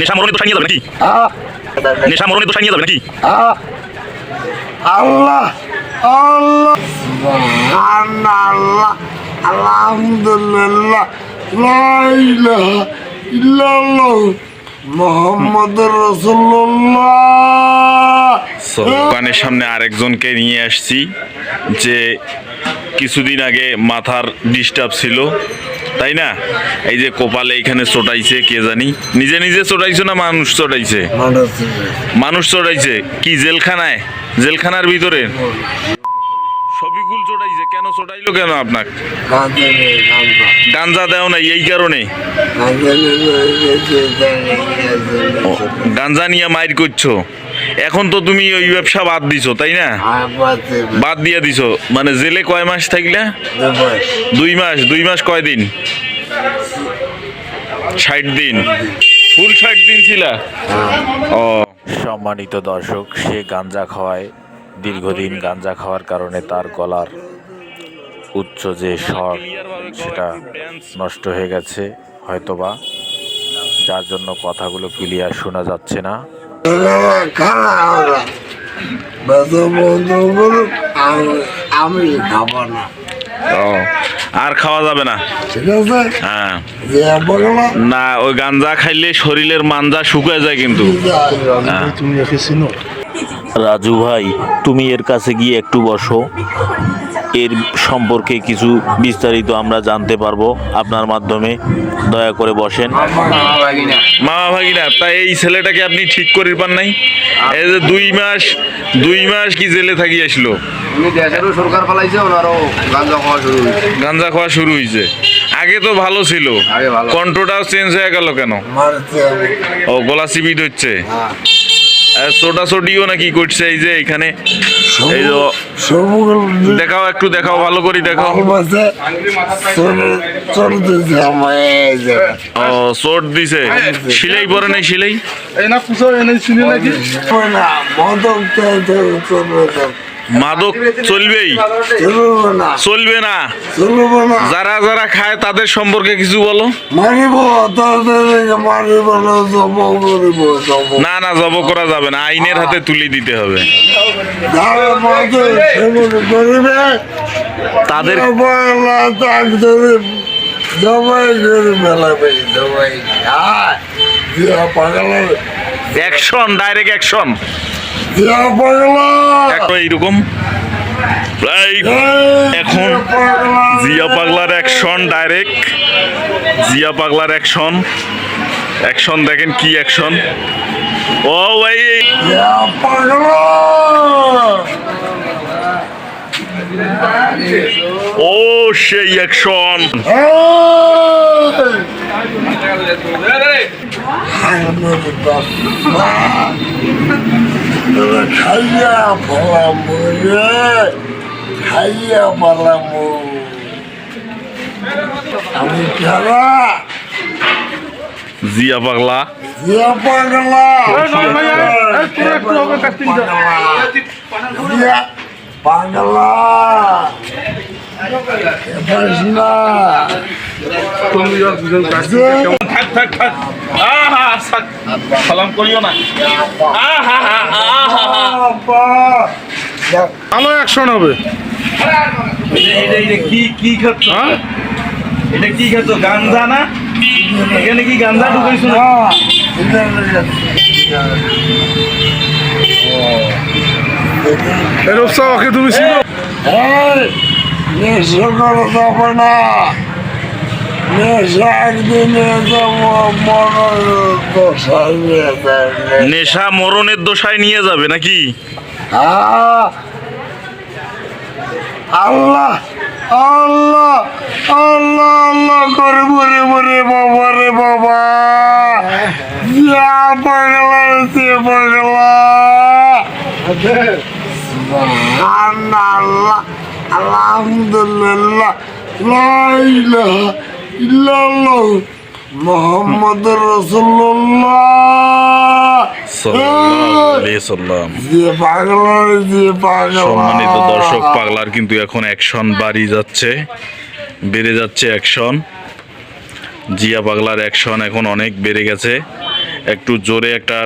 নেশা মরণের দোষায় নিয়ে যাবে নাকি? নেশা মরণের দোষায় নিয়ে যাবে নাকি? আল্লাহ আল্লাহ আল্লাহ আলহামদুলিল্লাহ লা ইলাহা ইল্লাল্লাহ মুহাম্মাদুর রাসূলুল্লাহ। দোকানের সামনে আরেকজনকে নিয়ে আসছি যে কিছুদিন আগে মাথার ডিস্টার্ব ছিল, তাই না? এই যে কপালে এখানে চোটাইছে, কে জানি নিজে নিজে চোটাইছো না মানুষ চোটাইছে? মানুষ চোটাইছে। কি জেলখানায়? জেলখানার ভিতরে সবিকুল চোটাইছে। কেন চোটাইলো কেন আপনার? গাঞ্জা দেও নাই এই কারণে? গাঞ্জা নিয়ে মাইর করছো। এখন তো তুমি ওই ব্যবসা বাদ দিছো, তাই না? বাদ দিয়ে দিছো। মানে জেলে কয় মাস থাকলে? 2 মাস। 2 মাস কয় দিন? 60 দিন। ফুল 60 দিন ছিল। ও সম্মানিত দর্শক, সে গাঞ্জা খাওয়ায়, দীর্ঘদিন গাঞ্জা খাওয়ার কারণে তার গলার উচ্চ যে স্বর সেটা নষ্ট হয়ে গেছে হয়তোবা, যার জন্য কথাগুলো ক্লিয়ার শোনা যাচ্ছে না। আমি খাবো না। ও আর খাওয়া যাবে না? ঠিক আছে। হ্যাঁ না, ওই গাঞ্জা খাইলে শরীরের মাঞ্জা শুকায় যায় কিন্তু। তুমি একে চিনো? রাজু ভাই, তুমি এর কাছে গিয়ে একটু বসো, এর সম্পর্কে কিছু বিস্তারিত আমরা জানতে পারবো আপনার মাধ্যমে। দয়া করে বসেন। মামা ভাগিনা, তাই এই ছেলেটাকে আপনি ঠিক করির পান নাই? এই যে 2 মাস কি জেলে থাকি আসলো? গাঞ্জা খাওয়া শুরু হয়েছে। আগে তো ভালো ছিল, কণ্ঠটাও চেঞ্জ হয়ে গেল কেন? ও গলা চিপি ধরছে। ছোটাছটিও নাকি করছে এই যে এখানে? এই যে দেখাও, একটু দেখাও, ভালো করে দেখাও। ও চোট দিছে। সিলাই পরে নাই? সিলাই মাদক চলবেই? চলবে না। যারা যারা খায় তাদের সম্পর্কে কিছু বলো। না না, জব করা যাবে না, আইনের হাতে তুলে দিতে হবে তাদের। অ্যাকশন, ডাইরেক্ট অ্যাকশন এইরকম। এখন জিয়া পাগলার অ্যাকশন ডাইরেক্ট। জিয়া পাগলার অ্যাকশন। অ্যাকশন দেখেন কি অ্যাকশন। ও ভাই, ও সেই অ্যাকশন। খাইয়া পালাম রে, খাইয়া পালাম আমি। খেলা জিয়া পাগলা, জিয়া পাগলা, জিয়া পাগলা। সালাম করিও না। ভালো অ্যাকশন হবে। কি খাচ্ছ? এটা কি খাচ্ছ? গাঞ্জা না? এখানে কি গাঞ্জা ঢুকাইছো না? ওকে তুমি চিনো? নেশা করে যাবে না, নেশা একদিনে নেশা মরণের দোষায় নিয়ে যাবে নাকি? আল্লাহ আল্লাহ আল্লাহ আল্লাহ করে মরে মরে বাবা রে বাবা। পাগলা পাগলা। আল্লাহ আলহামদুলিল্লাহ লা ইলাহা ইল্লাল্লাহ মোহাম্মদ রাসূলুল্লাহ সাল্লাল্লাহু আলাইহি সাল্লাম। যে পাগলার যে পাগলা সম্মানিত দর্শক, পাগলার কিন্তু এখন অ্যাকশন বেড়ে যাচ্ছে অ্যাকশন। জিয়া পাগলার অ্যাকশন এখন অনেক বেড়ে গেছে। একটু জোরে একটা